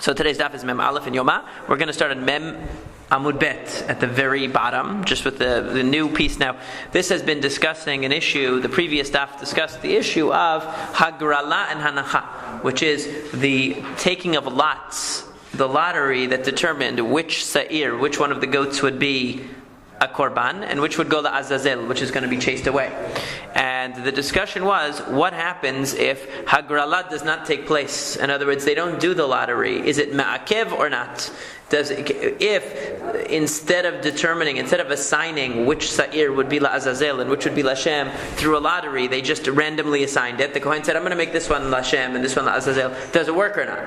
So today's daf is Mem Aleph and Yoma. We're going to start on Mem Amud Bet at the very bottom, just with the new piece. Now, this has been discussing an issue. The previous daf discussed the issue of Hagrala and Hanacha, which is the taking of lots, the lottery that determined which sa'ir, which one of the goats would be a korban, and which would go to Azazel, which is going to be chased away. And the discussion was, what happens if Hagrala does not take place? In other words, they don't do the lottery. Is it ma'akev or not? If instead of assigning which sa'ir would be la Azazel and which would be la Shem through a lottery, they just randomly assigned it. The Kohen said, I'm going to make this one la Shem and this one la Azazel. Does it work or not?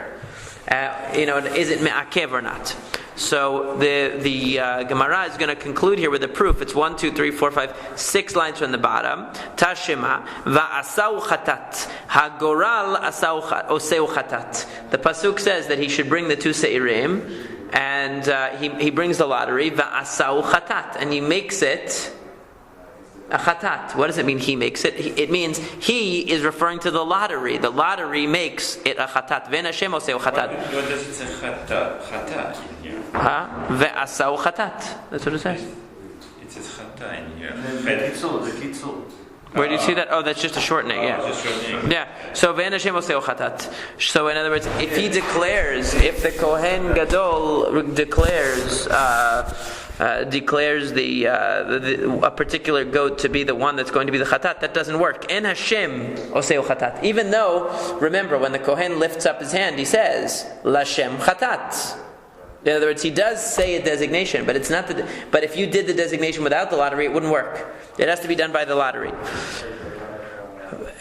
Is it me'akev or not? So the Gemara is going to conclude here with a proof. It's 1, 2, 3, 4, 5, 6 lines from the bottom. Tashema va'asau chatat hagoral oseu chatat. The pasuk says that he should bring the two seirim, and he brings the lottery va'asau chatat, and he makes it a chatat. What does it mean he makes it? It means he is referring to the lottery. The lottery makes it a chatat. Ve'en Hashem oseu chatat. What does it say chatat in here? Ve'asau chatat. That's what it says. It says chatat in here. The kitzur. Where do you see that? Oh, that's just a shortening. Yeah. So ve'en Hashem oseu chatat. So in other words, if he declares, if the Kohen Gadol declares a particular goat to be the one that's going to be the chatat, that doesn't work. En Hashem oseu chatat. Even though, remember, when the Kohen lifts up his hand, he says Lashem chatat. In other words, he does say a designation, but it's not but if you did the designation without the lottery, it wouldn't work. It has to be done by the lottery.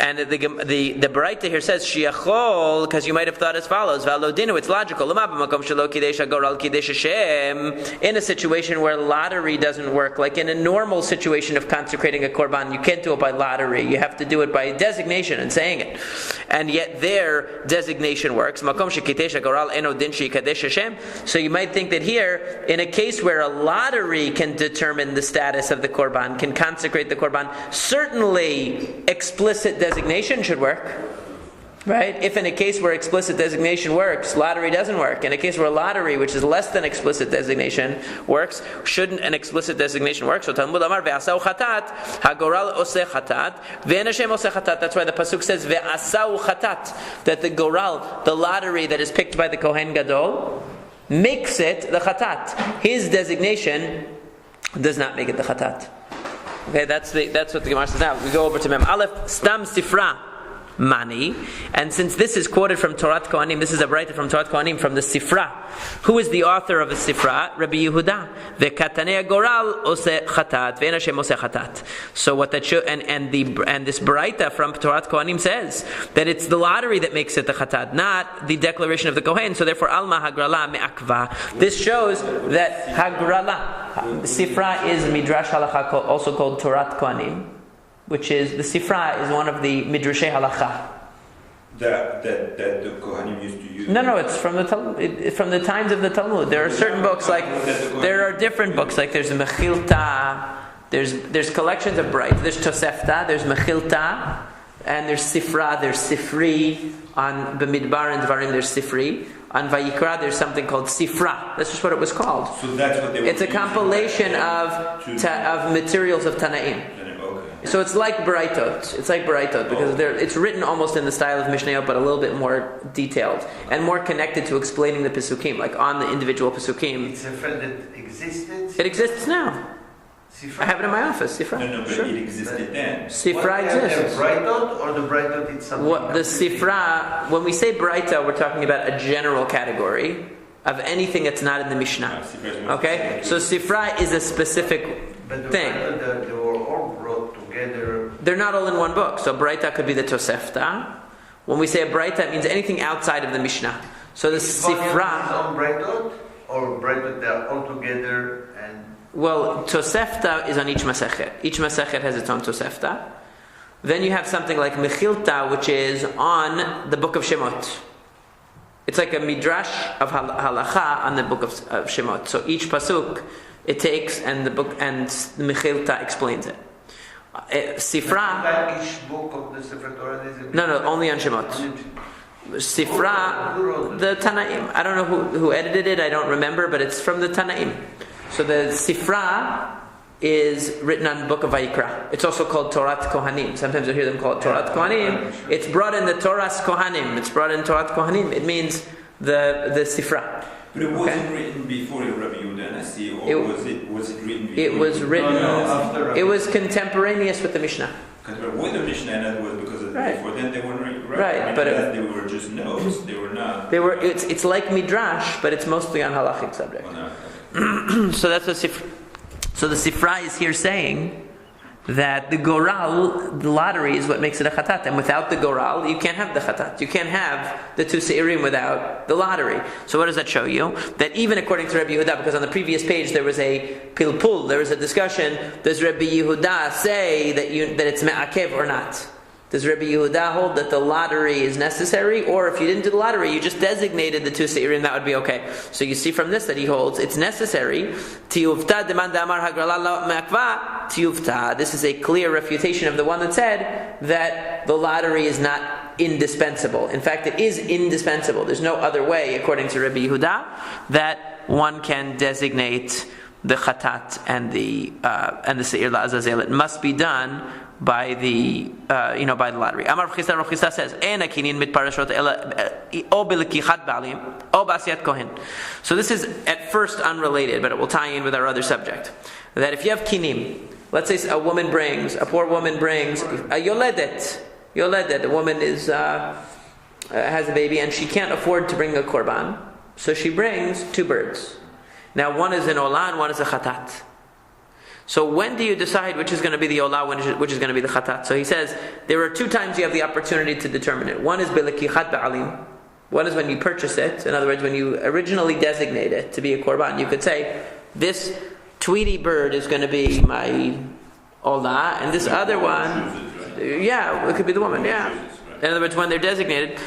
And the Baraita here says shiachol, because you might have thought as follows: Valodinu, it's logical. In a situation where lottery doesn't work, like in a normal situation of consecrating a korban, you can't do it by lottery. You have to do it by designation and saying it. And yet their designation works. So you might think that here, in a case where a lottery can determine the status of the korban, can consecrate the korban, certainly explicit designation should work, right? If in a case where explicit designation works, lottery doesn't work. In a case where lottery, which is less than explicit designation, works, shouldn't an explicit designation work? So Talmud Amar ve'asau chatat, hagoral oseh chatat, ve'en Hashem oseh chatat. That's why the pasuk says ve'asau chatat, that the goral, the lottery that is picked by the Kohen Gadol, makes it the chatat. His designation does not make it the chatat. Okay, that's what the Gemara says now. We go over to Mem Aleph, Stam Sifra Mani, and since this is quoted from Torat Kohanim, this is a writer from Torat Kohanim from the Sifra. Who is the author of the Sifra? Rabbi Yehuda. Ve'katanei goral oseh chatat, ve'en Hashem oseh chatat. So what that shows, and this Baraita from Torat Kohanim says that it's the lottery that makes it the chatat, not the declaration of the Kohen. So therefore, alma hagrala me'akva. This shows that hagrala, Sifra is Midrash Halacha, also called Torat Kohanim, which is, the Sifra is one of the Midrashei Halacha. That the Kohanim used to use? No, it's from the Talmud, from the times of the Talmud. There are certain books, like, there are different books, like there's Mechilta, there's collections of bright, there's Tosefta, there's Mechilta, and there's Sifra, there's Sifri, on B'midbar and Dvarim there's Sifri, on Vayikra there's something called Sifra. That's just what it was called. So that's what they were. It's a compilation of materials of Tanaim. So it's like Baraitot. It's like Baraitot because it's written almost in the style of Mishnayot, but a little bit more detailed and more connected to explaining the Pesukim, like on the individual Pesukim. It's a friend that existed? It exists now. Sifra? I have it in my office. Sifra. No, but it existed then. Sifra exists. The Baraitot or the Baraitot it's something? The Sifra, when we say Baraita, we're talking about a general category of anything that's not in the Mishnah. Okay? So Sifra is a specific thing. They were all brought together. They're not all in one book. So Baraita could be the Tosefta. When we say a Baraita, it means anything outside of the Mishnah. So the Sifra. On Baraitot or Baraitot they are all together and. Well, Tosefta is on each Masechet. Each Masechet has its own Tosefta. Then you have something like Mechilta, which is on the book of Shemot. It's like a midrash of halacha on the book of Shemot. So each pasuk it takes, and the book and the Mechilta explains it. Sifra. Each book of the Sefer Torah is no, only on Shemot. Sifra, the Tanaim. I don't know who edited it, I don't remember, but it's from the Tanaim. So the Sifra is written on the book of Vayikra. It's also called Torat Kohanim. Sometimes you hear them call it Torat Kohanim. It's brought in the Toras Kohanim. It's brought in Torat Kohanim. It means the Sifra. But it wasn't written before Rabbi Yehuda Nasi, or was it written before? It was written. after. It was contemporaneous with the Mishnah. With the Mishnah, and that was because of Right. before then they weren't right. Right, but they were just notes. They were not. They were. It's like midrash, but it's mostly on halachic subject. So that's the Sifra. So the Sifra is here saying that the goral, the lottery, is what makes it a chatat, and without the goral, you can't have the chatat. You can't have the two seirim without the lottery. So what does that show you? That even according to Rabbi Yehuda, because on the previous page there was a pilpul, there was a discussion. Does Rabbi Yehuda say that it's me'akev or not? Does Rabbi Yehuda hold that the lottery is necessary, or if you didn't do the lottery, you just designated the two seirim, that would be okay? So you see from this that he holds it's necessary. Tiyuvta demand amar hagrala la me'akva. Tiyuvta. This is a clear refutation of the one that said that the lottery is not indispensable. In fact, it is indispensable. There's no other way, according to Rabbi Yehuda, that one can designate the chatat and the seir la'azazel. It must be done by the by the lottery. Amar Rav Chisda says, "Ena kinin mitparashot ela o b'lekichat ba'alim o b'asiyat kohen." So this is at first unrelated, but it will tie in with our other subject. That if you have kinim, let's say a poor woman brings a yoledet. The woman has a baby and she can't afford to bring a korban, so she brings two birds. Now one is an olah and one is a chatat. So when do you decide which is going to be the olah, which is going to be the chatat? So he says there are two times you have the opportunity to determine it. One is belekichat ba'alim. One is when you purchase it. In other words, when you originally designate it to be a korban, you could say this Tweety bird is going to be my olah, and this other one, it could be the woman. Yeah. In other words, when they're designated,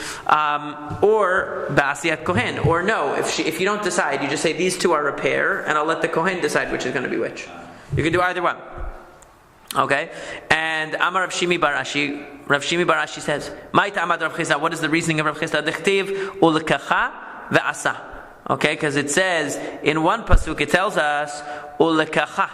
or ba'asiyat kohen, or no, if you don't decide, you just say these two are a pair, and I'll let the kohen decide which is going to be which. You can do either one. Okay? And Amar Rav Shimi Barashi says, Ma'ita Amad Rav Chisda, what is the reasoning of Rav Chisda? Dechtiv ulekacha ve'asa. Okay? Because it says, in one pasuk it tells us, ulekacha.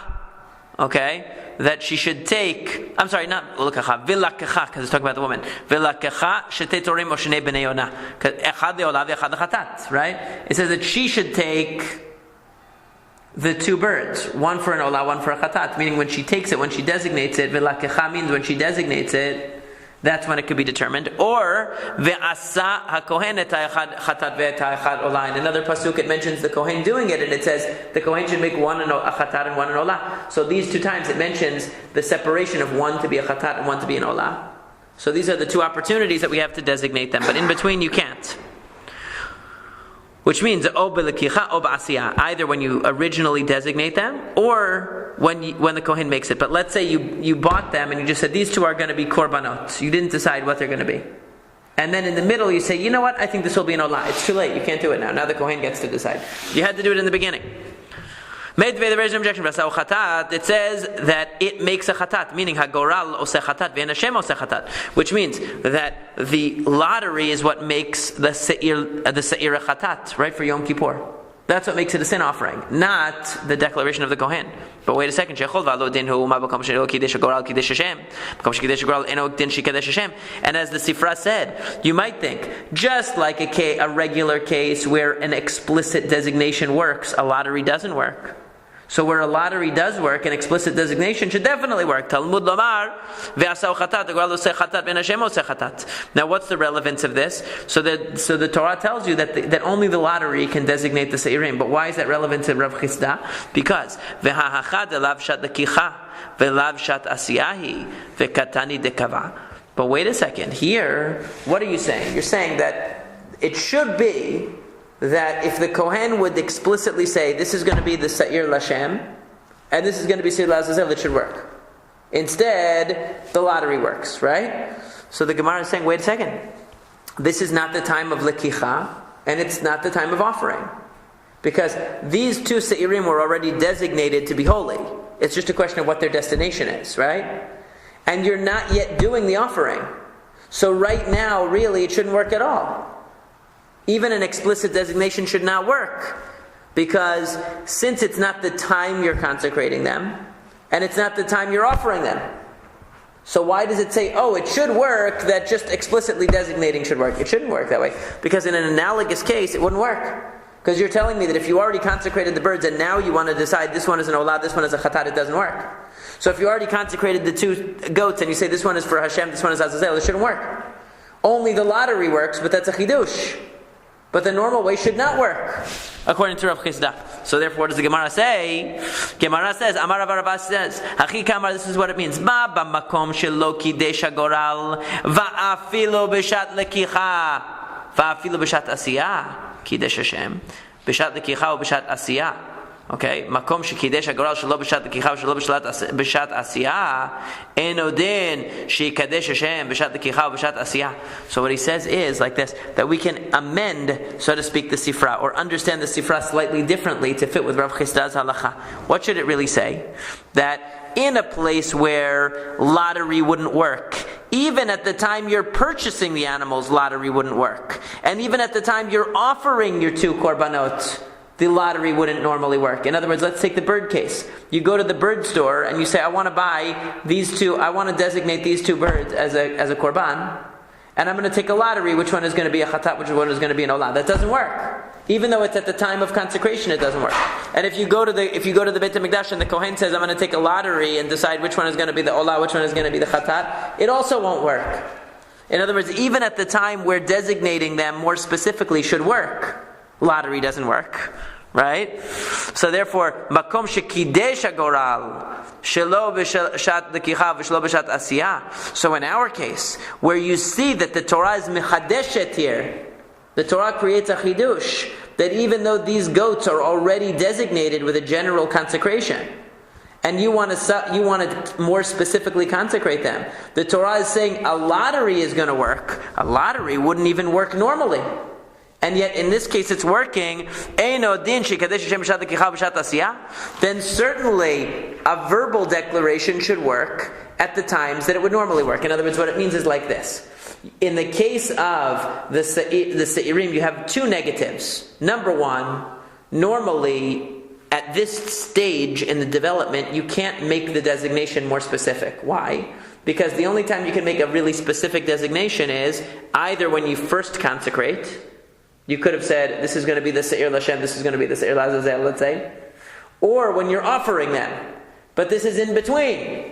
Okay? That she should take, I'm sorry, not ulekacha, vilakacha, because it's talking about the woman. Vilakacha shetei torim o shnei b'nei yonah. Echad le'olah ve'echad le'chatat. Right? It says that she should take the two birds, one for an olah, one for a chatat, meaning when she takes it, when she designates it, v'lakecha means when she designates it, that's when it could be determined. Or ve'asa hakohen et ha'echad chatat ve'et ha'echad olah. In another pasuk it mentions the kohen doing it, and it says the kohen should make one a chatat and one an olah. So these two times it mentions the separation of one to be a chatat and one to be an olah. So these are the two opportunities that we have to designate them, but in between you can't. Which means either when you originally designate them or when the kohen makes it. But let's say you bought them and you just said these two are going to be korbanot. You didn't decide what they're going to be. And then in the middle you say, you know what, I think this will be an olah. It's too late, you can't do it now. Now the kohen gets to decide. You had to do it in the beginning. Made the version objection. It says that it makes a chatat, meaning hagoral ose chatat ve'en Hashem ose chatat, which means that the lottery is what makes the seir a chatat, right, for Yom Kippur. That's what makes it a sin offering, not the declaration of the kohen. But wait a second, and as the Sifra said, you might think, just like a regular case where an explicit designation works, a lottery doesn't work. So where a lottery does work, an explicit designation should definitely work. Talmud Lomar, now what's the relevance of this? So the Torah tells you that only the lottery can designate the Seirim. But why is that relevant to Rav Chisda? Because but wait a second, here, what are you saying? You're saying that it should be that if the Kohen would explicitly say, this is going to be the Seir Lashem, and this is going to be Seir Lazazel, it should work. Instead, the lottery works, right? So the Gemara is saying, wait a second. This is not the time of Lekicha, and it's not the time of offering. Because these two Seirim were already designated to be holy. It's just a question of what their destination is, right? And you're not yet doing the offering. So right now, really, it shouldn't work at all. Even an explicit designation should not work. Because since it's not the time you're consecrating them, and it's not the time you're offering them, so why does it say, it should work, that just explicitly designating should work? It shouldn't work that way. Because in an analogous case, it wouldn't work. Because you're telling me that if you already consecrated the birds and now you want to decide this one is an olah, this one is a chatat, it doesn't work. So if you already consecrated the two goats and you say this one is for Hashem, this one is Azazel, it shouldn't work. Only the lottery works, but that's a chidush. But the normal way should not work, according to Rav Chisda. So therefore, what does the Gemara say? Gemara says, Amar Rav Rabba says, Hachi Kamar, this is what it means. Ma b'makom shelo kidesh hagoral, va'afilo b'shat lekicha, va'afilo b'shat asiyah, kidesh Hashem, b'shat lekicha u'b'shat asiyah. Okay, makom shekidesh hagoral shelo b'shat lekicha u'shelo b'shat asiyah, eno din shekadesh Hashem b'shat lekicha u'b'shat asiyah. So what he says is like this, that we can amend, so to speak, the sifra, or understand the sifra slightly differently to fit with Rav Chisda's halacha. What should it really say? That in a place where lottery wouldn't work, even at the time you're purchasing the animals, lottery wouldn't work. And even at the time you're offering your two korbanot, the lottery wouldn't normally work. In other words, let's take the bird case. You go to the bird store and you say, I want to buy these two, I want to designate these two birds as a korban, and I'm going to take a lottery, which one is going to be a chatat, which one is going to be an olah. That doesn't work. Even though it's at the time of consecration, it doesn't work. And if you go to the Beit HaMikdash and the Kohen says, I'm going to take a lottery and decide which one is going to be the olah, which one is going to be the chatat, it also won't work. In other words, even at the time where designating them more specifically should work, lottery doesn't work. Right? So therefore, makom shekidesh hagoral shelo b'shat lekicha v'shelo b'shat asiyah. So in our case, where you see that the Torah is mechadeshet here, the Torah creates a chidush, that even though these goats are already designated with a general consecration, and you want to more specifically consecrate them, the Torah is saying a lottery is going to work. A lottery wouldn't even work normally. And yet, in this case, it's working. Then certainly, a verbal declaration should work at the times that it would normally work. In other words, what it means is like this. In the case of the Se'irim, you have two negatives. Number one, normally, at this stage in the development, you can't make the designation more specific. Why? Because the only time you can make a really specific designation is either when you first consecrate. You could have said, this is going to be the Se'ir Lashem, this is going to be the Se'ir Lazazel, let's say. Or when you're offering them. But this is in between.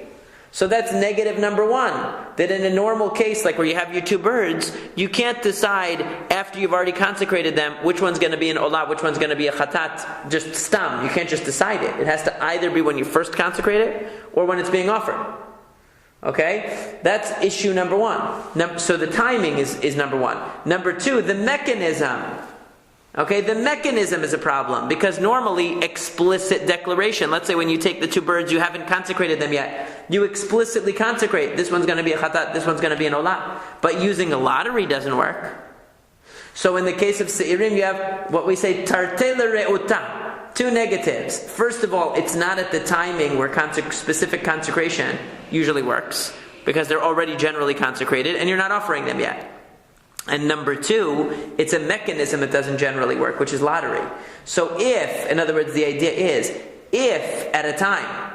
So that's negative number one. That in a normal case, like where you have your two birds, you can't decide after you've already consecrated them, which one's going to be an olah, which one's going to be a chatat, just stam. You can't just decide it. It has to either be when you first consecrate it, or when it's being offered. Okay? That's issue number one. So the timing is number one. Number two, the mechanism. Okay, the mechanism is a problem, because normally explicit declaration, let's say when you take the two birds, you haven't consecrated them yet, you explicitly consecrate, this one's going to be a chatat, this one's going to be an olah. But using a lottery doesn't work. So in the case of Se'irim, you have what we say, tarte l're'uta. Two negatives. First of all, it's not at the timing where specific consecration usually works, because they're already generally consecrated and you're not offering them yet. And number two, it's a mechanism that doesn't generally work, which is lottery. So if, in other words, the idea is, if at a time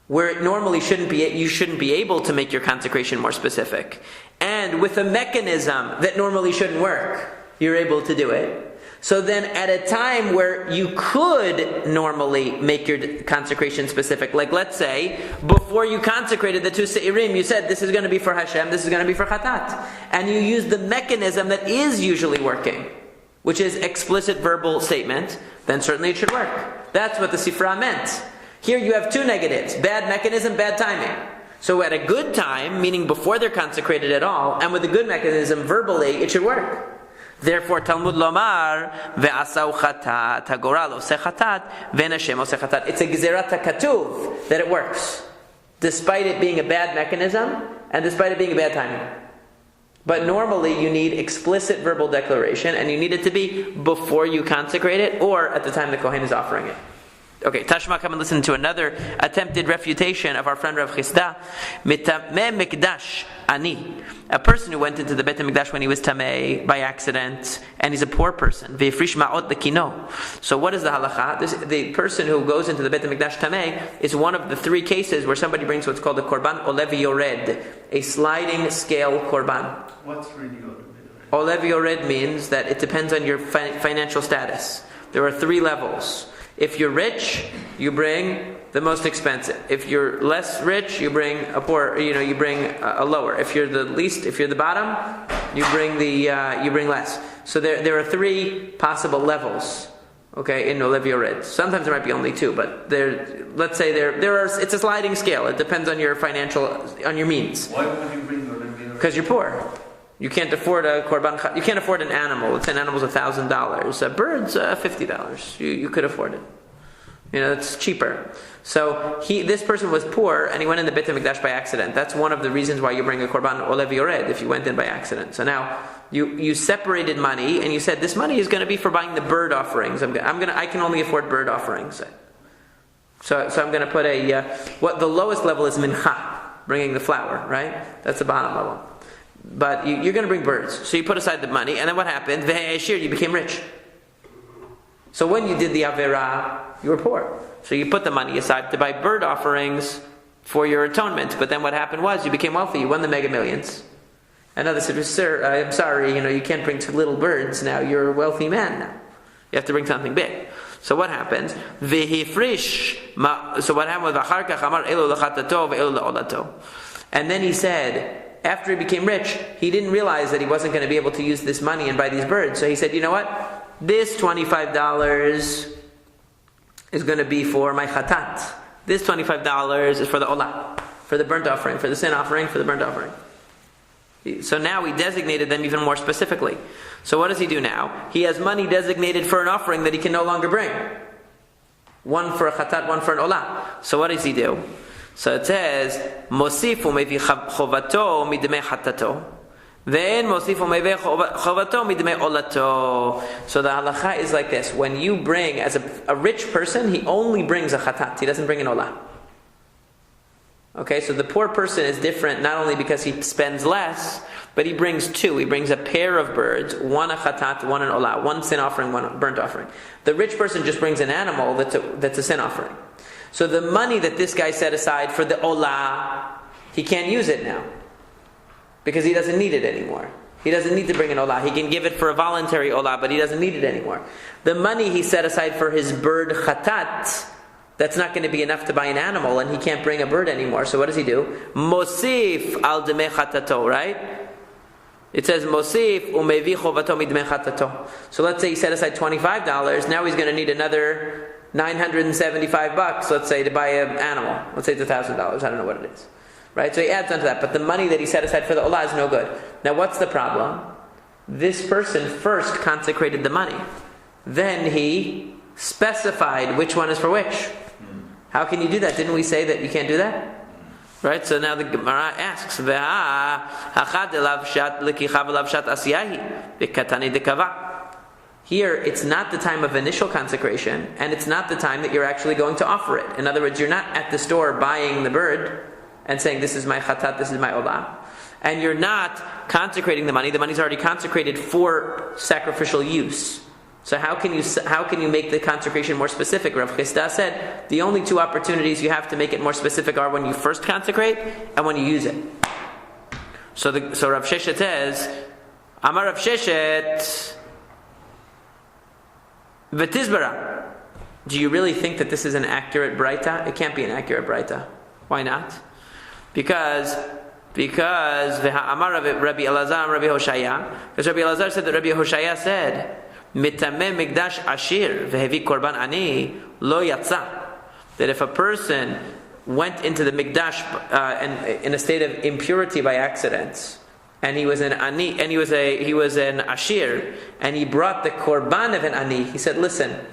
where it normally you shouldn't be able to make your consecration more specific, and with a mechanism that normally shouldn't work, you're able to do it. So then at a time where you could normally make your consecration specific, like let's say, before you consecrated the two Se'irim, you said this is going to be for Hashem, this is going to be for Chatat. And you use the mechanism that is usually working, which is explicit verbal statement, then certainly it should work. That's what the Sifra meant. Here you have two negatives, bad mechanism, bad timing. So at a good time, meaning before they're consecrated at all, and with a good mechanism verbally, it should work. Therefore, Talmud Lomar ve'asau chatat hagoral oseh chatat ve'nashem oseh chatat. It's a gezerat hakatuv that it works, despite it being a bad mechanism and despite it being a bad timing. But normally, you need explicit verbal declaration, and you need it to be before you consecrate it or at the time the Kohen is offering it. Okay, Tashma, come and listen to another attempted refutation of our friend Rav Chisda. Mitameh mikdash ani. A person who went into the Beit HaMikdash when he was tameh by accident, and he's a poor person. Ve'ifrish ma'ot lekino. So what is the halacha? The person who goes into the Beit HaMikdash tameh is one of the three cases where somebody brings what's called a korban olev yored, a sliding scale korban. What's really olev? Olev yored means that it depends on your financial status. There are three levels. If you're rich, you bring the most expensive. If you're less rich, you bring a poor. You bring a lower. If you're the bottom, you bring you bring less. So there are three possible levels. Okay, in Olev Yored. Sometimes there might be only two, but let's say there are. It's a sliding scale. It depends on your means. Why would you bring Olev Yored? Because you're poor. You can't afford a korban. You can't afford an animal. Let's say an animal's $1,000. A bird's $50. You could afford it. It's cheaper. So this person was poor and he went in the Beit HaMikdash by accident. That's one of the reasons why you bring a korban olev yored if you went in by accident. So now you separated money and you said this money is going to be for buying the bird offerings. I can only afford bird offerings. So I'm going to put what the lowest level is mincha, bringing the flour, right? That's the bottom level. But you're going to bring birds. So you put aside the money, and then what happened? You became rich. So when you did the Averah, you were poor. So you put the money aside to buy bird offerings for your atonement. But then what happened was you became wealthy. You won the Mega Millions. Another said, sir, I'm sorry, you can't bring two little birds now. You're a wealthy man now. You have to bring something big. So what happens? So what happened with and then he said, after he became rich, he didn't realize that he wasn't going to be able to use this money and buy these birds. So he said, you know what? This $25 is going to be for my chatat. This $25 is for the olah, for the burnt offering, for the sin offering, for the burnt offering. So now he designated them even more specifically. So what does he do now? He has money designated for an offering that he can no longer bring. One for a chatat, one for an olah. So what does he do? So it says, Mosifu mevi chovato midmei chatato. Then Mosifu mevi chovato midmei olato. So the halacha is like this. When you bring, as a rich person, he only brings a chatat. He doesn't bring an olah. Okay, so the poor person is different not only because he spends less, but he brings two. He brings a pair of birds, one a chatat, one an olah, one sin offering, one burnt offering. The rich person just brings an animal that's a sin offering. So the money that this guy set aside for the olah, he can't use it now. Because he doesn't need it anymore. He doesn't need to bring an olah. He can give it for a voluntary olah, but he doesn't need it anymore. The money he set aside for his bird chatat, that's not going to be enough to buy an animal, and he can't bring a bird anymore. So what does he do? Mosif al demei chatato, right? It says Mosif umevi chovato midmei chatato. So let's say he set aside $25. Now he's going to need another $975, let's say, to buy an animal. Let's say it's $1,000. I don't know what it is. Right? So he adds on to that. But the money that he set aside for the olah is no good. Now what's the problem? This person first consecrated the money. Then he specified which one is for which. How can you do that? Didn't we say that you can't do that? Right? So now the Gemara asks, here, it's not the time of initial consecration, and it's not the time that you're actually going to offer it. In other words, you're not at the store buying the bird and saying, this is my chatat, this is my olah. And you're not consecrating the money. The money's already consecrated for sacrificial use. So how can you make the consecration more specific? Rav Chisda said, the only two opportunities you have to make it more specific are when you first consecrate and when you use it. So Rav Sheshet says, Amar Rav Sheshet, V'tizbara. Do you really think that this is an accurate braita? It can't be an accurate braita. Why not? Because Amar Rabbi Elazar and Rabbi Hoshaya. Because Rabbi Elazar said that Rabbi Hoshaya said, Mitameh mikdash ashir v'hevi korban ani lo yatsa. That if a person went into the mikdash and in a state of impurity by accident, and he was an ani, and he was an ashir, and he brought the korban of an ani. He said, "Listen,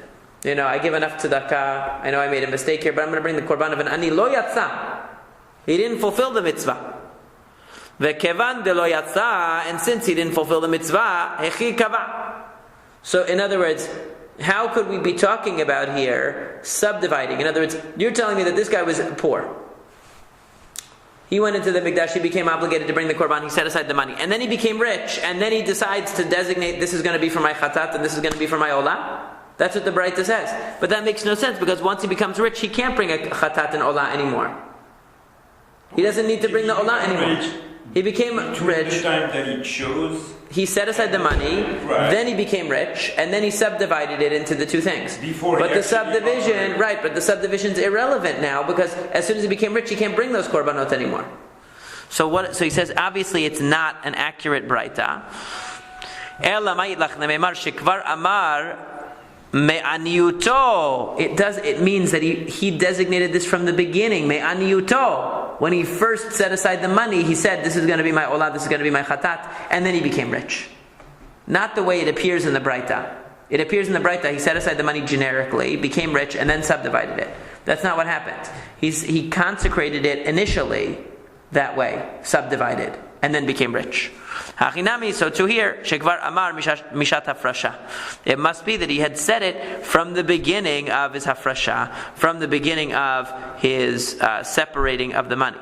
I give enough tzedakah. I know I made a mistake here, but I'm going to bring the korban of an ani. Lo yatsa. He didn't fulfill the mitzvah. Vekevan de lo yatsa, and since he didn't fulfill the mitzvah, hechi kava. So, in other words, how could we be talking about here subdividing? In other words, you're telling me that this guy was poor. He went into the Mikdash, he became obligated to bring the Korban, he set aside the money. And then he became rich, and then he decides to designate this is going to be for my Chatat and this is going to be for my Olah. That's what the Braita says. But that makes no sense, because once he becomes rich, he can't bring a Chatat and Olah anymore. He doesn't need to bring the Olah anymore. He became rich. The time that he chose. He set aside the money, right. Then he became rich, and then he subdivided it into the two things. Before but the subdivision, right, but the subdivision's irrelevant now, because as soon as he became rich, he can't bring those korbanot anymore. So he says, obviously it's not an accurate Braita. It means that he designated this from the beginning. Me'aniyuto. When he first set aside the money, he said, this is going to be my olah, this is going to be my chatat, and then he became rich. Not the way it appears in the Braita. It appears in the Braita, he set aside the money generically, became rich, and then subdivided it. That's not what happened. He consecrated it initially that way, subdivided, and then became rich. Hachinami, so to here, Shekvar Amar Mishat Hafrasha. It must be that he had said it from the beginning of his Hafrasha, from the beginning of his separating of the money.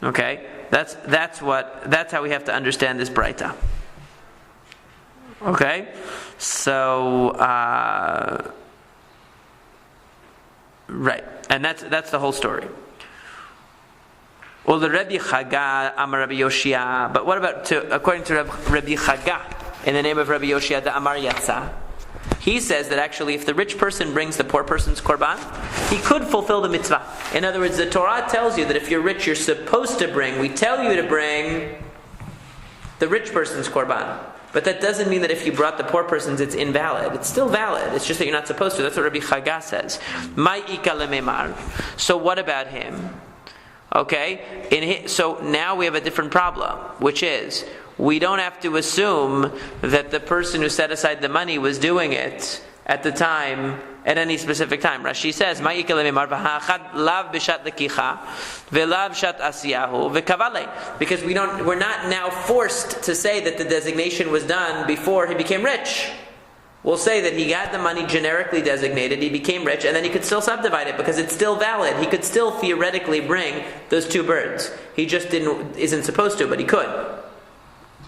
Okay? That's how we have to understand this Braita. Okay? So, right. And that's the whole story. Well, the Rabbi Chaga, Amar Rabbi Yoshia. But what about according to Rabbi Chaga, in the name of Rabbi Yoshia, the Amar Yatza? He says that actually, if the rich person brings the poor person's korban, he could fulfill the mitzvah. In other words, the Torah tells you that if you're rich, you're supposed to bring. We tell you to bring the rich person's korban. But that doesn't mean that if you brought the poor person's, it's invalid. It's still valid. It's just that you're not supposed to. That's what Rabbi Chaga says. Mai ika lememar. So what about him? Okay, so now we have a different problem, which is we don't have to assume that the person who set aside the money was doing it at the time, at any specific time. Rashi says, because we're not now forced to say that the designation was done before he became rich. We'll say that he got the money generically designated, he became rich, and then he could still subdivide it because it's still valid. He could still theoretically bring those two birds. He just isn't supposed to, but he could.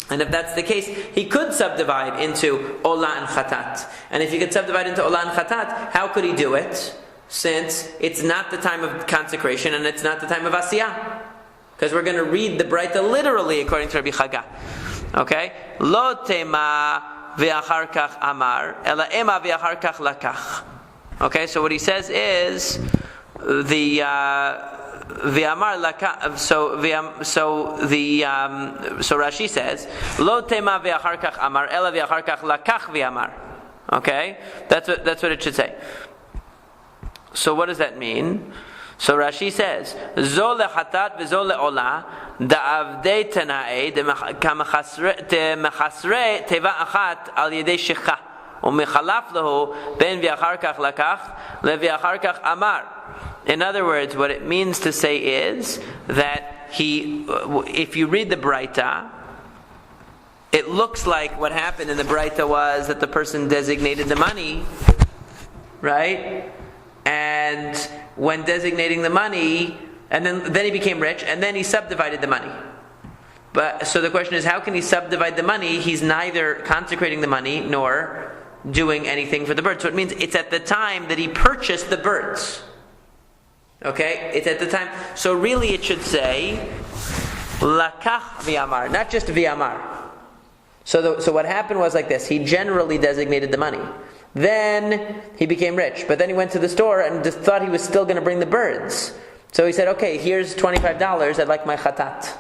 And if that's the case, he could subdivide into Olah and Chatat. And if he could subdivide into Olah and Chatat, how could he do it? Since it's not the time of consecration and it's not the time of Asiyah. Because we're going to read the Braita literally according to Rabbi Chaga. Okay? Lo tema ve'achar kach amar, ela ema ve'achar kach lakach. Okay, so what he says is the ve'amar lakach. So Rashi says lo tema ve'achar kach amar, ela ve'achar kach lakach ve'amar. Okay, that's what it should say. So what does that mean? So Rashi says, Zo lechatat v'zo le'olah, da'avdei tana'e, de'mechasre teva achat al yedei shekha, u'mechalaf lehu, ben v'achar kach lakach, le'v'achar kach amar. In other words, what it means to say is that if you read the Braita, it looks like what happened in the Braita was that the person designated the money, right? And when designating the money, and then he became rich, and then he subdivided the money. But so the question is, how can he subdivide the money? He's neither consecrating the money nor doing anything for the birds. So it means it's at the time that he purchased the birds. Okay, it's at the time. So really, it should say lakach v'amar, not just v'amar. So what happened was like this: he generally designated the money. Then he became rich, but then he went to the store and just thought he was still going to bring the birds. So he said, okay, here's $25, I'd like my chatat.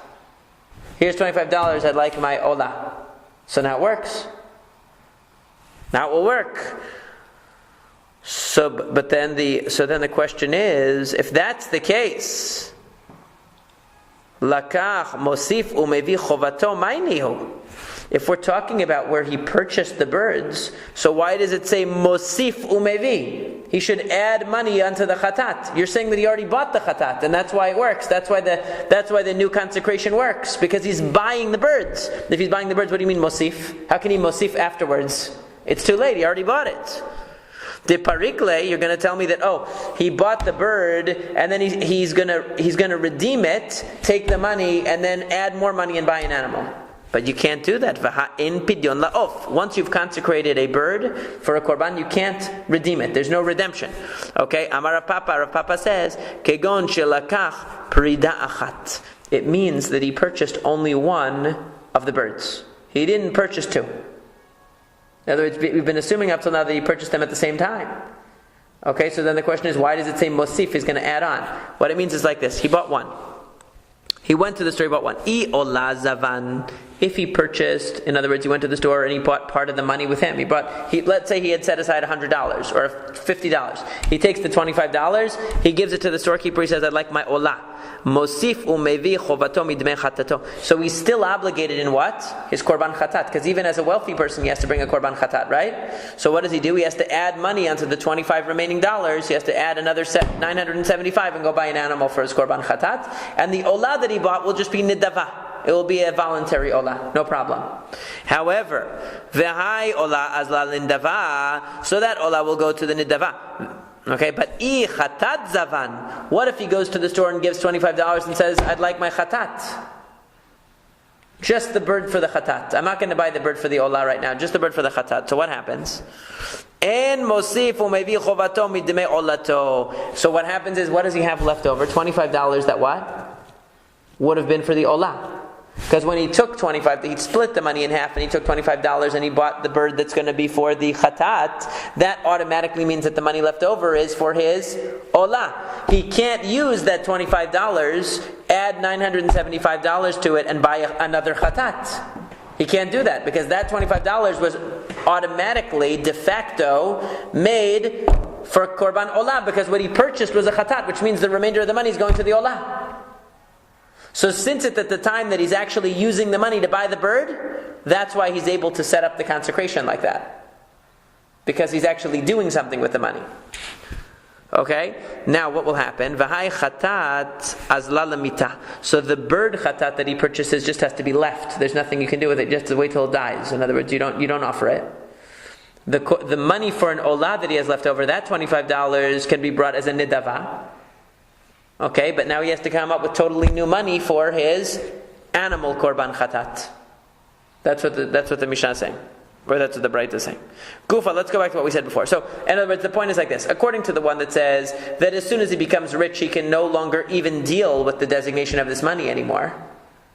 Here's $25, I'd like my olah. So now it works. Now it will work. So then the question is, if that's the case, lakach mosif umevi chovato ma'inihu. If we're talking about where he purchased the birds, so why does it say Mosif umevi? He should add money onto the chatat. You're saying that he already bought the chatat, and that's why it works. That's why the new consecration works, because he's buying the birds. If he's buying the birds, what do you mean Mosif? How can he Mosif afterwards? It's too late. He already bought it. De parikle, you're going to tell me that he bought the bird and then he's going to redeem it, take the money, and then add more money and buy an animal. But you can't do that. In pidyon la'of. Once you've consecrated a bird for a korban, you can't redeem it. There's no redemption. Okay? Amar Rav Papa says, kegon shelakach prida achat. It means that he purchased only one of the birds. He didn't purchase two. In other words, we've been assuming up till now that he purchased them at the same time. Okay, so then the question is, why does it say Mosif is going to add on? What it means is like this. He bought one. He went to the store, he bought one. I ola zavan. If he purchased, in other words, he went to the store and he bought part of the money with him. Let's say he had set aside $100 or $50. He takes the $25, he gives it to the storekeeper, he says, I'd like my ola. Mosif umevi chovato midmei chatato. So he's still obligated in what? His korban chatat. Because even as a wealthy person, he has to bring a korban chatat, right? So what does he do? He has to add money onto the $25 remaining dollars. He has to add another $975 and go buy an animal for his korban chatat. And the ola that he bought will just be nidava. It will be a voluntary ola, no problem. However, v'hai ola azla nidava, so that ola will go to the nidava. Okay, but I chatat zavan. What if he goes to the store and gives $25 and says, I'd like my chatat? Just the bird for the chatat. I'm not going to buy the bird for the olah right now, just the bird for the chatat. So what happens? En mosif umevi chovato midmei olato. So what happens is, what does he have left over? $25 that what? Would have been for the olah. Because when he took $25, he split the money in half and he took $25 and he bought the bird that's going to be for the chatat, that automatically means that the money left over is for his olah. He can't use that $25, add $975 to it and buy another chatat. He can't do that because that $25 was automatically, de facto, made for korban olah, because what he purchased was a chatat, which means the remainder of the money is going to the olah. So since it's at the time that he's actually using the money to buy the bird, that's why he's able to set up the consecration like that. Because he's actually doing something with the money. Okay? Now what will happen? V'hai chatat azla lamita. So the bird chatat that he purchases just has to be left. There's nothing you can do with it. You have to wait till it dies. In other words, you don't offer it. The money for an olah that he has left over, that $25 can be brought as a nidava. Okay, but now he has to come up with totally new money for his animal korban chatat. That's what the Mishnah is saying. Or that's what the Braita is saying. Gufa, let's go back to what we said before. So, in other words, the point is like this. According to the one that says that as soon as he becomes rich, he can no longer even deal with the designation of this money anymore.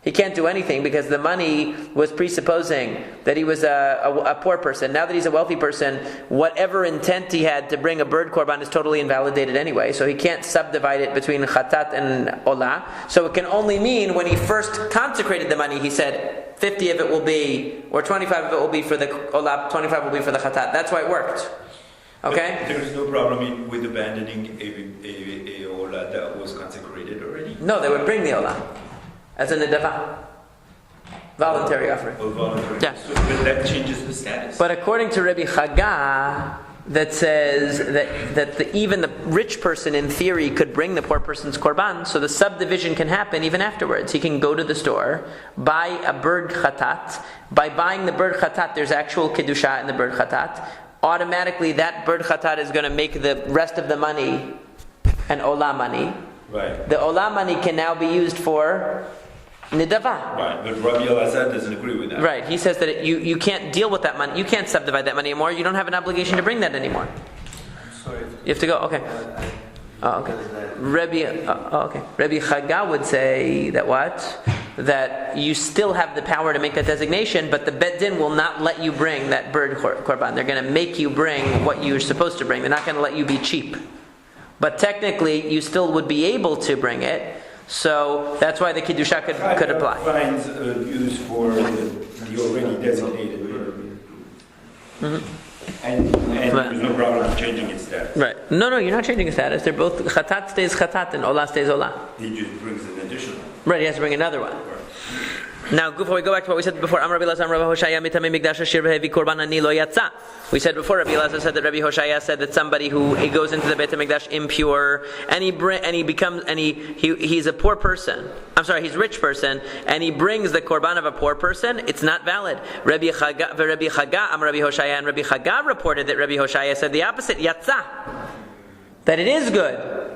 He can't do anything because the money was presupposing that he was a poor person. Now that he's a wealthy person, whatever intent he had to bring a bird korban is totally invalidated anyway. So he can't subdivide it between chatat and olah. So it can only mean when he first consecrated the money, he said 50 of it will be, or 25 of it will be for the olah, 25 will be for the chatat. That's why it worked. Okay? But there is no problem with abandoning a olah that was consecrated already? No, they would bring the olah as a nidava. Voluntary offering. Oh, voluntary. Yeah. So, but that changes the status. But according to Rabbi Chaga, that says that even the rich person in theory could bring the poor person's korban, so the subdivision can happen even afterwards. He can go to the store, buy a bird chatat. By buying the bird chatat, there's actual kedusha in the bird chatat. Automatically, that bird chatat is going to make the rest of the money an olah money. Right. The olah money can now be used for nidava. Right, but Rabbi Elazar doesn't agree with that. Right, he says that you can't deal with that money. You can't subdivide that money anymore. You don't have an obligation to bring that anymore. I'm sorry. You have to go. Okay. Oh, okay. Rabbi Chaga would say that what? That you still have the power to make that designation, but the Bet Din will not let you bring that bird korban. They're going to make you bring what you're supposed to bring. They're not going to let you be cheap. But technically, you still would be able to bring it. So that's why the Kiddusha could apply. Finds use for the already designated bird. Mm-hmm. And there's no problem changing its status. Right. No, you're not changing its status. They're both, chatat stays chatat and olah stays olah. He just brings an additional. Right, he has to bring another one. Right. Now, before we go back to what we said before, Amar Rabbi Elazar, Rabbi Hoshaya, mitamei migdash asher behevi korban ani lo yatsa. We said before, Rabbi Elazar said that Rabbi Hoshaya said that somebody who he goes into the Beit HaMikdash impure, and he's a poor person. I'm sorry, he's a rich person, and he brings the korban of a poor person. It's not valid. Rabbi Chaga, Amar Rabbi Hoshaya, and Rabbi Chaga reported that Rabbi Hoshaya said the opposite, yatsa, that it is good.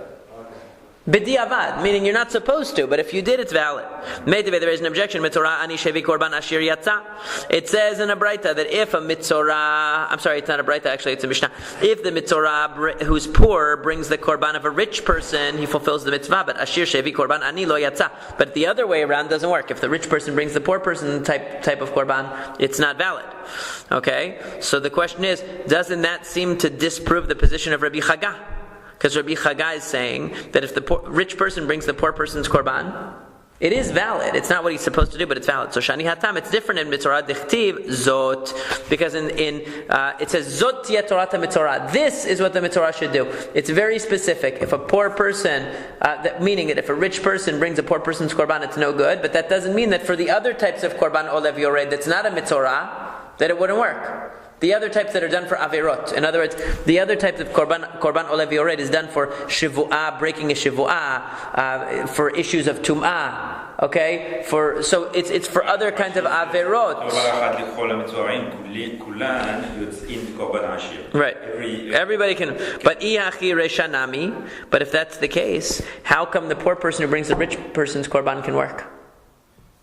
B'diavad, meaning you're not supposed to, but if you did, it's valid. Meitave, there is an objection. Mitzorah ani shevi korban ashir yatsa. It says in a Braita that if a mitzorah, I'm sorry, it's not a Braita, actually, it's a Mishnah. If the mitzorah who's poor brings the korban of a rich person, he fulfills the mitzvah. But ashir shevi korban ani lo yatsa. But the other way around doesn't work. If the rich person brings the poor person type of korban, it's not valid. Okay, so the question is, doesn't that seem to disprove the position of Rabbi Chaga? Because Rabbi Chaga is saying that if the rich person brings the poor person's korban, it is valid. It's not what he's supposed to do, but it's valid. So shani hatam, it's different in mitzorah dichtiv zot, because in it says zot tia torata mitzorah. This is what the mitzorah should do. It's very specific. If a poor person, meaning that if a rich person brings a poor person's korban, it's no good. But that doesn't mean that for the other types of korban olev yored, that's not a mitzorah, that it wouldn't work. The other types that are done for averot, in other words, the other type of korban olev yored is done for shivu'ah, breaking a shivu'ah, for issues of tum'ah. Okay, so it's for other kinds of averot. Right. Everybody can. But ihachi reshanami. But if that's the case, how come the poor person who brings the rich person's korban can work?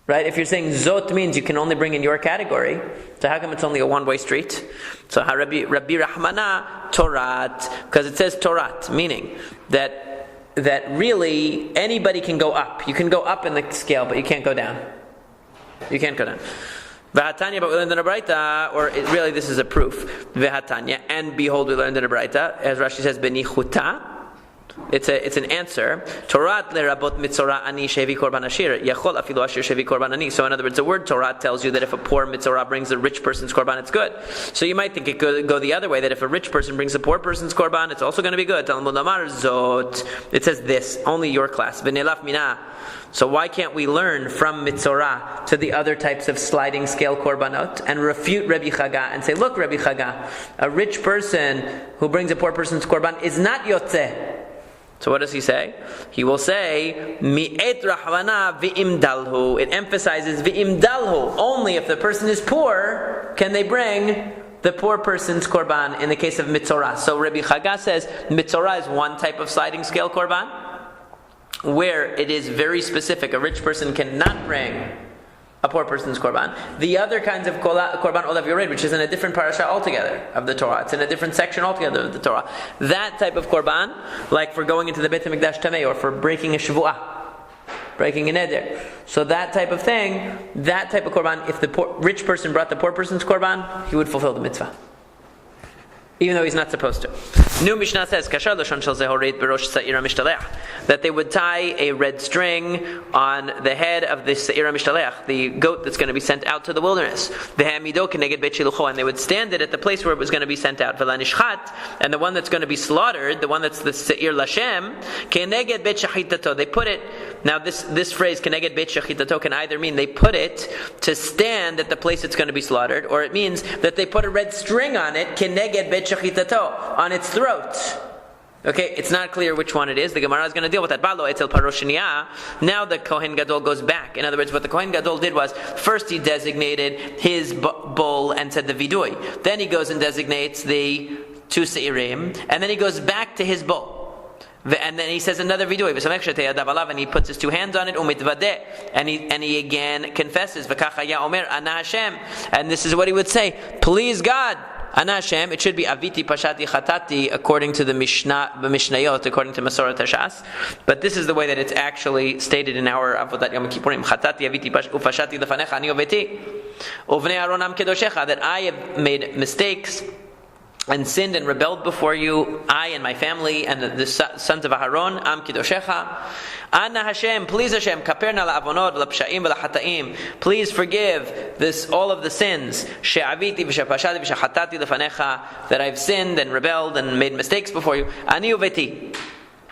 Right? If you're saying zot means you can only bring in your category, so how come it's only a one-way street? So Rabbi Rahmana Torat, because it says Torat, meaning that really anybody can go up. You can go up in the scale, but you can't go down. You can't go down. V'hatanya, but we learned in a Braita, or really this is a proof. V'hatanya, and behold, we learned in a Braita, as Rashi says, benichuta. It's an answer. Torat lerabot mitzorah ani shevi korban ashir yachol afilu ashir shevi korban ani. So in other words, the word Torat tells you that if a poor mitzorah brings a rich person's korban, it's good. So you might think it could go the other way, that if a rich person brings a poor person's korban, it's also going to be good. Talmud Amar zot. It says this, only your class. V'nelaf mina. So why can't we learn from mitzorah to the other types of sliding scale korbanot and refute Rabbi Chaga and say, look, Rabbi Chaga, a rich person who brings a poor person's korban is not yotzeh. So what does he say? He will say, mi'et rahvana v'imdalhu. It emphasizes v'imdalhu. Only if the person is poor can they bring the poor person's korban in the case of mitzorah. So Rabbi Chaga says mitzorah is one type of sliding scale korban where it is very specific. A rich person cannot bring a poor person's korban. The other kinds of korban olav yored, which is in a different parasha altogether of the Torah. It's in a different section altogether of the Torah. That type of korban, like for going into the Beit HaMikdash Tamei, or for breaking a shvu'ah, breaking an eder. So that type of thing, that type of korban, if the rich person brought the poor person's korban, he would fulfill the mitzvah, even though he's not supposed to. New Mishnah says, Kashar Lashon Shel Zehorit Berosh Sa'ira Mishtalech, that they would tie a red string on the head of the Sa'ira Mishtalech, the goat that's going to be sent out to the wilderness. V'hamido keneged Beit Shilucho, and they would stand it at the place where it was going to be sent out. V'lanishchat, and the one that's going to be slaughtered, the one that's the Sa'ir Lashem, keneged Beit Shachitato. They put it. Now this phrase keneged Beit Shachitato can either mean they put it to stand at the place it's going to be slaughtered, or it means that they put a red string on it, keneged Beit Shachitato, on its throat. Okay, it's not clear which one it is. The Gemara is going to deal with that. Balo etzel paroshniya. Now the Kohen Gadol goes back. In other words, what the Kohen Gadol did was, first he designated his bull and said the vidui. Then he goes and designates the two seirim, and then he goes back to his bull. And then he says another vidui, and he puts his two hands on it, and he again confesses, and this is what he would say, please God, Ana Hashem, it should be Aviti Pashati Chatati according to the Mishnayot, according to Masorat Hashas. But this is the way that it's actually stated in our Avodat Yom Kippurim. Chatati Aviti Pashati Lefanecha Ani Oveti Uvnei Aaron Am Kedoshecha, that I have made mistakes and sinned and rebelled before you, I and my family and the sons of Aharon, Am Kidoshecha. Anna Hashem, please Hashem, kaperna la'avonot v'la'psha'im v'la'hata'im. Please forgive all of the sins, she'aviti v'shepashati v'shechatati lefanecha, that I've sinned and rebelled and made mistakes before you. Ani uveti.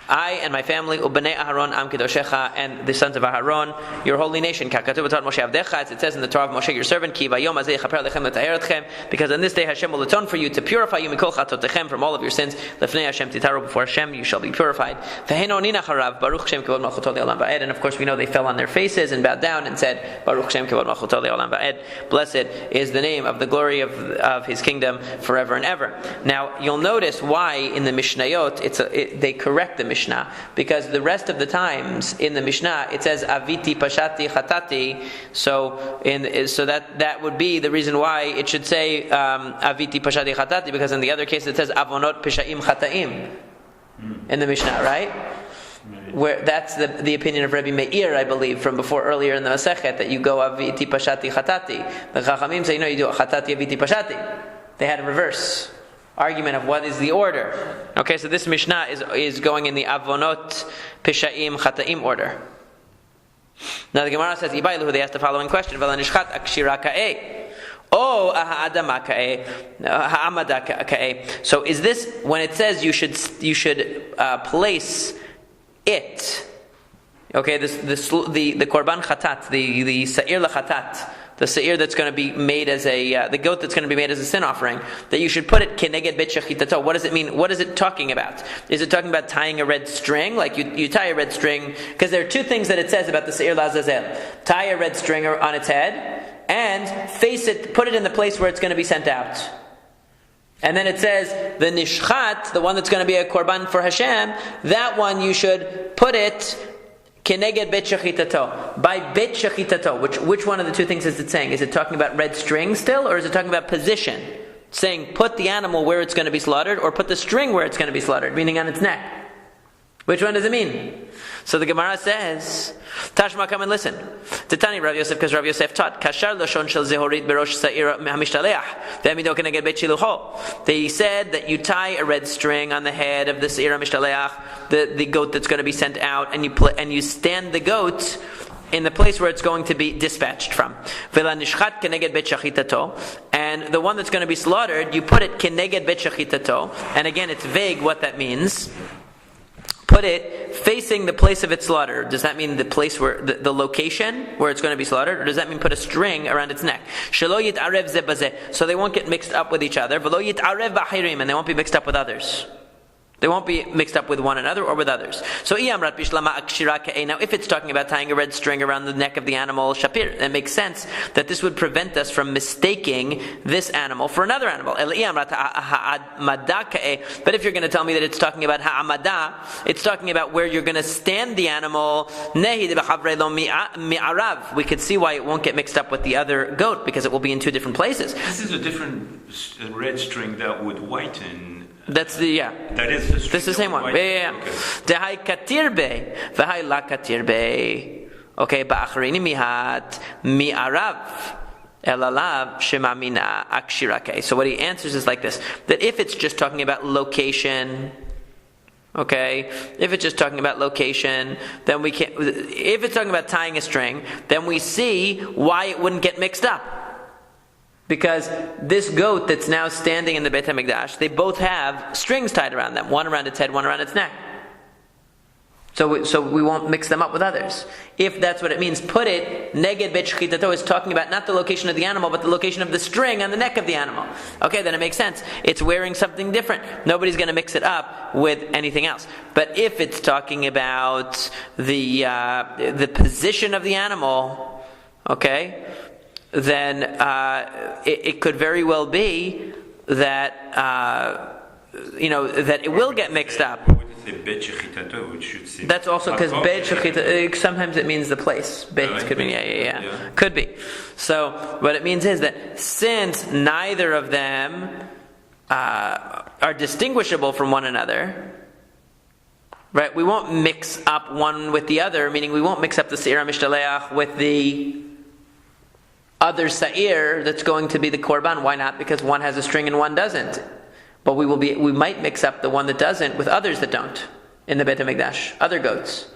I and my family, Ubanei Aharon Am Kedoshecha, and the sons of Aharon, your holy nation. Kakatuv B'Torah Moshe Avdecha, as it says in the Torah of Moshe, your servant, Ki Vayom Azeh Chaper Lechem L'Taher Etchem, because on this day Hashem will atone for you to purify you Mikol Chatotechem from all of your sins. Lefnei Hashem Titaru, before Hashem you shall be purified. V'Heino Nina Harav Baruch Shem Kevod Malchuto Le'olam Va'ed, and of course we know they fell on their faces and bowed down and said, Baruch Shem Kevod Malchuto Le'olam Va'ed. Blessed is the name of the glory of His kingdom forever and ever. Now you'll notice why in the Mishnayot they correct the Mishnah, because the rest of the times in the Mishnah it says Aviti Pashati Chatati, so that would be the reason why it should say Aviti Pashati Chatati, because in the other case it says Avonot Peshaim Chataim in the Mishnah, right? Where that's the opinion of Rabbi Meir, I believe, from before earlier in the Masechet, that you go Aviti Pashati Chatati. The Chachamim say no, you do Chatati Aviti Pashati. They had a reverse argument of what is the order. Okay, so this Mishnah is going in the Avonot Peshaim Chataim order. Now the Gemara says, Ibailu, they asked the following question: Velanishchat akshira ka'e, o ha'adama ka'e, ha'amada ka'e. So is this when it says you should place it? Okay, the korban chatat, the sa'ir lachatat, the sa'ir that's going to be made as the goat that's going to be made as a sin offering, that you should put it keneged bet shechitato. What does it mean? What is it talking about? Is it talking about tying a red string? Like you tie a red string, because there are two things that it says about the sa'ir lazazel. Tie a red string on its head, and face it, put it in the place where it's going to be sent out. And then it says, the nishchat, the one that's going to be a korban for Hashem, that one you should put it keneged bet shechitato, by bet shechitato. Which one of the two things is it saying? Is it talking about red string still, or is it talking about position? It's saying put the animal where it's going to be slaughtered, or put the string where it's going to be slaughtered, meaning on its neck. Which one does it mean? So the Gemara says, Tashma, come and listen. Titani Rav Yosef, because Rav Yosef taught, Kashar Lashon Shel Zehorit Berosh Sa'ir HaMishtaleach, Ve'amido Keneged Bet Shilucho. They said that you tie a red string on the head of the Sa'ir HaMishtaleach, the goat that's going to be sent out, and you stand the goat in the place where it's going to be dispatched from. Ve'lanishchat Keneged Bet Shachitato. And the one that's going to be slaughtered, you put it Keneged Bet Shachitato. And again, it's vague what that means. Put it facing the place of its slaughter. Does that mean the place where the location where it's going to be slaughtered, or does that mean put a string around its neck? Shelo yitarev ze bazeh, so they won't get mixed up with each other. V'lo yitarev b'achirim, and they won't be mixed up with others. They won't be mixed up with one another or with others. So, now if it's talking about tying a red string around the neck of the animal, shapir, it makes sense that this would prevent us from mistaking this animal for another animal. But if you're going to tell me that it's talking about ha'amada, it's talking about where you're going to stand the animal, we could see why it won't get mixed up with the other goat, because it will be in two different places. This is a different red string that would whiten. That's the, yeah. That is the string. This is the same one. Yeah. Dehai katirbe, v'hai la katirbe. Okay, ba'achrini mihat mi'arav elalav shemamina akshirake. So what he answers is like this: that if it's just talking about location, okay, if it's just talking about location, then we can't. If it's talking about tying a string, then we see why it wouldn't get mixed up. Because this goat that's now standing in the Beit HaMikdash, they both have strings tied around them, one around its head, one around its neck. So we won't mix them up with others. If that's what it means, put it, neged bet shechitato is talking about not the location of the animal, but the location of the string on the neck of the animal. Okay, then it makes sense. It's wearing something different. Nobody's going to mix it up with anything else. But if it's talking about the position of the animal, okay, then it could very well be that that it will get mixed up. That's also because bet shechita, sometimes it means the place. Bet could mean yeah. Could be. So what it means is that since neither of them are distinguishable from one another, right? We won't mix up one with the other, meaning we won't mix up the Seir HaMishtaleach with the other sa'ir that's going to be the korban. Why not? Because one has a string and one doesn't. But we might mix up the one that doesn't with others that don't in the Beit HaMikdash, other goats.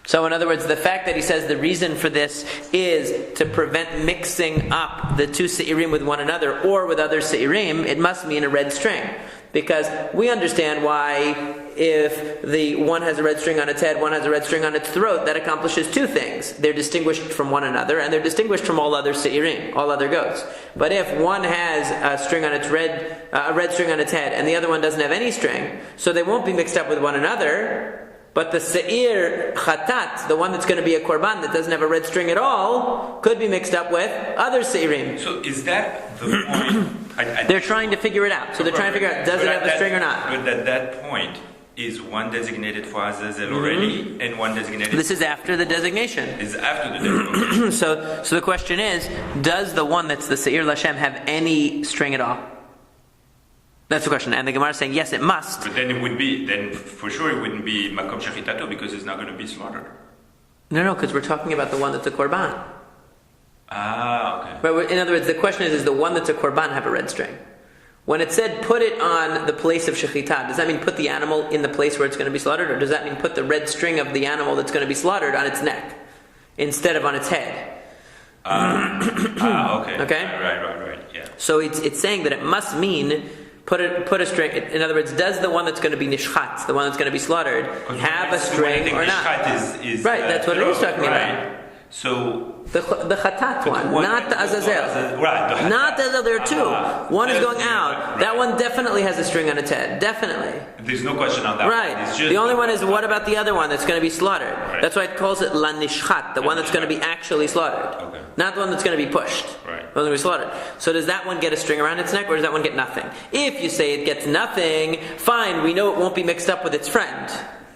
So in other words, the fact that he says the reason for this is to prevent mixing up the two sa'irim with one another or with other sa'irim, it must mean a red string. Because we understand why if the one has a red string on its head, one has a red string on its throat, that accomplishes two things. They're distinguished from one another, and they're distinguished from all other seirim, all other goats. But if one has a string on its a red string on its head, and the other one doesn't have any string, so they won't be mixed up with one another. But the seir chatat, the one that's going to be a korban that doesn't have a red string at all, could be mixed up with other seirim. So is that the point? They're trying to figure it out. So they're trying to figure out, does it have a string or not? But at that point, is one designated for Azazel already, and one designated... This is after the designation. Is after the designation. So the question is, does the one that's the seir lashem have any string at all? That's the question. And the Gemara is saying, yes, it must. But then for sure it wouldn't be makom shechitato, because it's not going to be slaughtered. No, because we're talking about the one that's a korban. Okay. But in other words, the question is the one that's a korban have a red string? When it said put it on the place of shechita, does that mean put the animal in the place where it's going to be slaughtered? Or does that mean put the red string of the animal that's going to be slaughtered on its neck instead of on its head? Okay. Okay? Right, yeah. So it's saying that it must mean put a string. In other words, does the one that's going to be nishchat, the one that's going to be slaughtered, have a string or not? Is right, that's what it is talking about. So the chatat one, not the azazel. Right. Not the azazel. There are two. One is going out. Right. That one definitely has a string on its head. Definitely. There's no question on that. Right. It's just the only one is what about the other one that's going to be slaughtered? Right. That's why it calls it la nishchat, the one that's going to be actually slaughtered. Okay. Not the one that's going to be pushed. Right. The one that's going to be slaughtered. So does that one get a string around its neck, or does that one get nothing? If you say it gets nothing, fine, we know it won't be mixed up with its friend.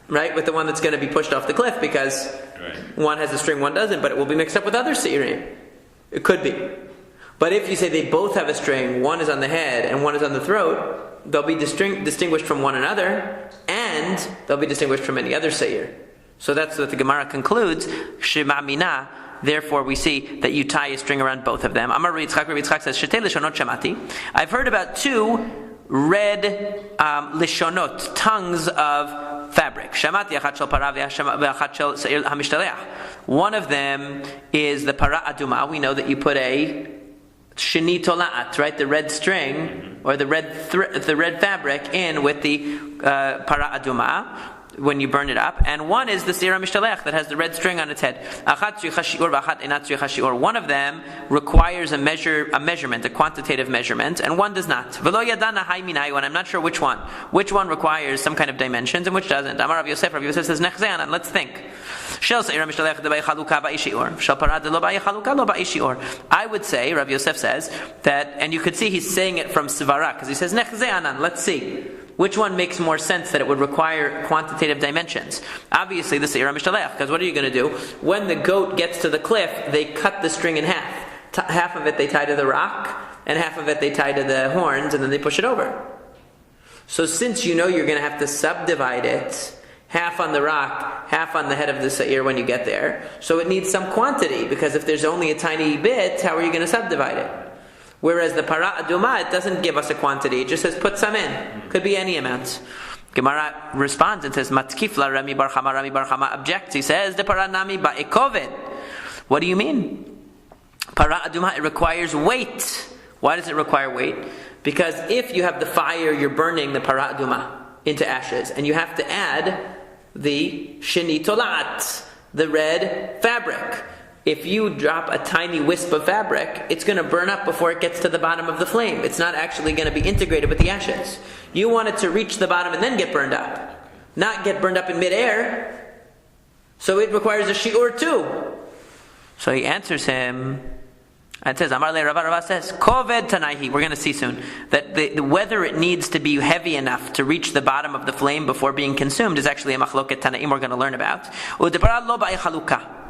Right? With the one that's going to be pushed off the cliff, because one has a string, one doesn't, but it will be mixed up with other seirim. It could be. But if you say they both have a string, one is on the head and one is on the throat, they'll be distinguished from one another, and they'll be distinguished from any other seir. So that's what the Gemara concludes. Shema mina. Therefore, we see that you tie a string around both of them. Amar Rabbi Yitzchak says, "Shetei lishonot shamati." I've heard about two red lishonot, tongues of fabric. Shamati achat shel para ve'achat shel seir hamishtalech. One of them is the para aduma. We know that you put a sheni tola'at, right, the red string or the red fabric in with the para aduma when you burn it up, and one is the seir hamishtalech that has the red string on its head. Achat tzricha shi'ur v'achat einat tzricha shi'ur. One of them requires a measurement, a quantitative measurement, and one does not. V'lo yadana hay minayu, and I'm not sure which one. Which one requires some kind of dimensions and which doesn't? Amar Rav Yosef says nechzeanan. Let's think. Shel seir hamishtalech debai chaluka ba'i shi'ur. Shel parad lo ba'i chaluka lo ba'i shi'ur. I would say, Rav Yosef says that, and you could see he's saying it from Svara because he says nechzeanan. Let's see. Which one makes more sense that it would require quantitative dimensions? Obviously, the seir hamishtalech, because what are you going to do? When the goat gets to the cliff, they cut the string in half. Half of it they tie to the rock, and half of it they tie to the horns, and then they push it over. So since you know you're going to have to subdivide it, half on the rock, half on the head of the seir when you get there, so it needs some quantity, because if there's only a tiny bit, how are you going to subdivide it? Whereas the para aduma, it doesn't give us a quantity. It just says put some in. Could be any amount. Gemara responds and says, Matkifla Rami Bar Chama objects. He says, the para nami ba'ekovet. What do you mean? Para aduma, it requires weight. Why does it require weight? Because if you have the fire, you're burning the para aduma into ashes. And you have to add the sheni tolat, the red fabric. If you drop a tiny wisp of fabric, it's going to burn up before it gets to the bottom of the flame. It's not actually going to be integrated with the ashes. You want it to reach the bottom and then get burned up, not get burned up in midair. So it requires a shi'ur too. So he answers him and says, Amar le Rava says, Koved Tanaihi. We're going to see soon that whether it needs to be heavy enough to reach the bottom of the flame before being consumed is actually a machloket Tanaim we're going to learn about. Udepara lo ba'i chaluka.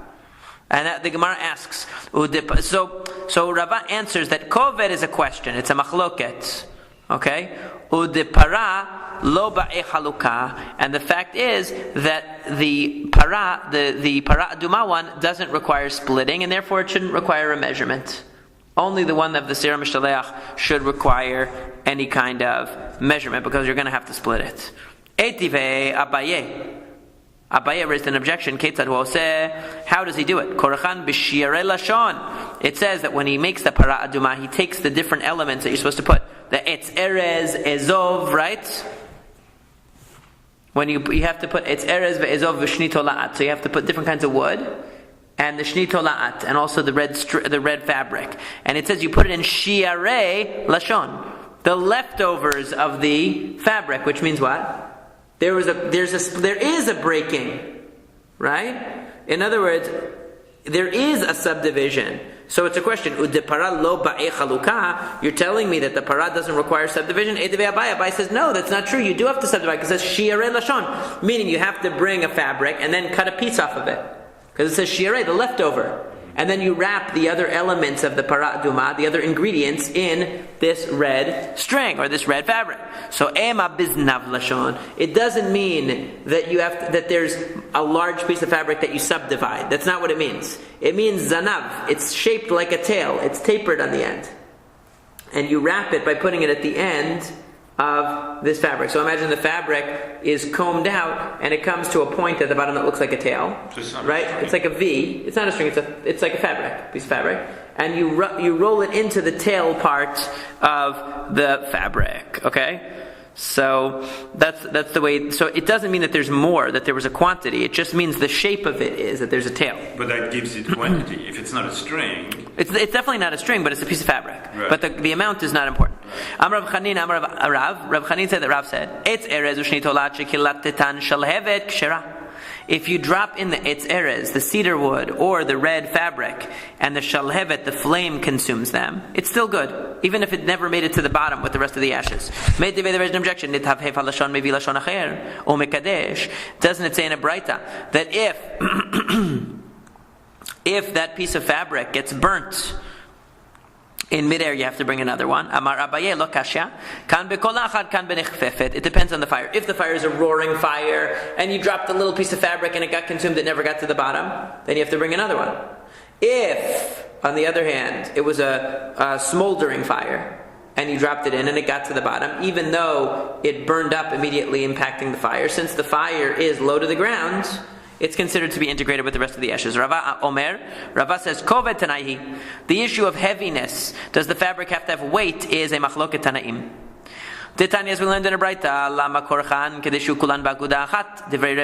And the Gemara asks, so Rava answers that koved is a question, it's a machloket, okay? Udepara lo ba'i chaluka, and the fact is that the para aduma one doesn't require splitting, and therefore it shouldn't require a measurement. Only the one of the seir hamishtalech should require any kind of measurement, because you're going to have to split it. Etive Abaye. Abaye raised an objection. How does he do it? It says that when he makes the para aduma, he takes the different elements that you're supposed to put. The etz, erez, ezov, right? When you have to put, it's erez ve'ezov v'shni tola'at, so you have to put different kinds of wood, and the shni tola'at, and also the red fabric. And it says you put it in shiarei lashon, the leftovers of the fabric, which means what? There is a breaking, right? In other words, there is a subdivision. So it's a question. You're telling me that the para doesn't require subdivision? Abai says, no, that's not true. You do have to subdivide, because it says shiarei lashon, meaning you have to bring a fabric and then cut a piece off of it, because it says shiarei, the leftover. And then you wrap the other elements of the para aduma, the other ingredients, in this red string or this red fabric. So ema biznav lashon. It doesn't mean that that there's a large piece of fabric that you subdivide. That's not what it means. It means zanav. It's shaped like a tail. It's tapered on the end, and you wrap it by putting it at the end of this fabric. So imagine the fabric is combed out and it comes to a point at the bottom that looks like a tail, right? It's like a V. It's not a string. It's like a piece of fabric, and you roll it into the tail part of the fabric. Okay. So that's the way. So it doesn't mean that there's more, that there was a quantity. It just means the shape of it is that there's a tail. But that gives it quantity. If it's not a string, it's definitely not a string, but it's a piece of fabric. Right. But the amount is not important. Amar Rav Chanin, Amar Rav. Rav Chanin said that Rav said, "Etz erez u'shni tolat shekilat tetan shalhevet kshera." If you drop in the etz erez, the cedar wood, or the red fabric, and the shalhevet, the flame consumes them, it's still good, even if it never made it to the bottom with the rest of the ashes. Made there is an objection. Doesn't it say in a braita that if that piece of fabric gets burnt in midair, you have to bring another one? Amar Abaye lo kashya. Kan bekol achad, kan benechfefet. It depends on the fire. If the fire is a roaring fire, and you dropped a little piece of fabric and it got consumed, it never got to the bottom, then you have to bring another one. If, on the other hand, it was a smoldering fire, and you dropped it in and it got to the bottom, even though it burned up immediately, impacting the fire, since the fire is low to the ground, it's considered to be integrated with the rest of the ashes. Rava says, Koved Tanaihi. The issue of heaviness, does the fabric have to have weight, is a machloket Tanaim. Titania, as we learned in a braita, Lama Korchan Kedeshu Kulan Baguda Achat, Divrei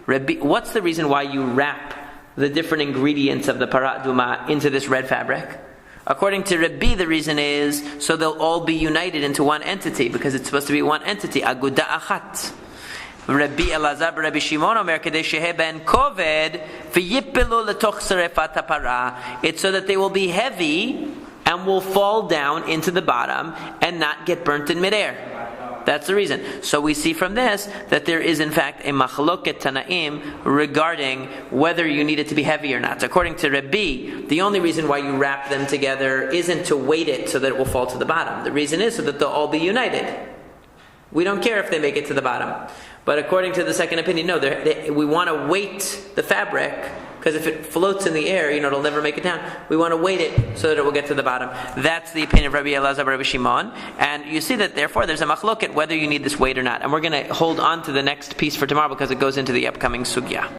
Rabbi. What's the reason why you wrap the different ingredients of the parat duma into this red fabric? According to Rabbi, the reason is so they'll all be united into one entity, because it's supposed to be one entity, Aguda Achat. Rabbi Elazar, Rabbi Shimon Omer, Kedei shehe ben koved v'yippelu letoch serefat hapara. It's so that they will be heavy and will fall down into the bottom and not get burnt in midair. That's the reason. So we see from this that there is in fact a machloket tanaim regarding whether you need it to be heavy or not. According to Rabbi, the only reason why you wrap them together isn't to weight it so that it will fall to the bottom. The reason is so that they'll all be united. We don't care if they make it to the bottom. But according to the second opinion, no, we want to weight the fabric, because if it floats in the air, it'll never make it down. We want to weight it so that it will get to the bottom. That's the opinion of Rabbi Elazar, Rabbi Shimon. And you see that, therefore, there's a machloket whether you need this weight or not. And we're going to hold on to the next piece for tomorrow because it goes into the upcoming sugya.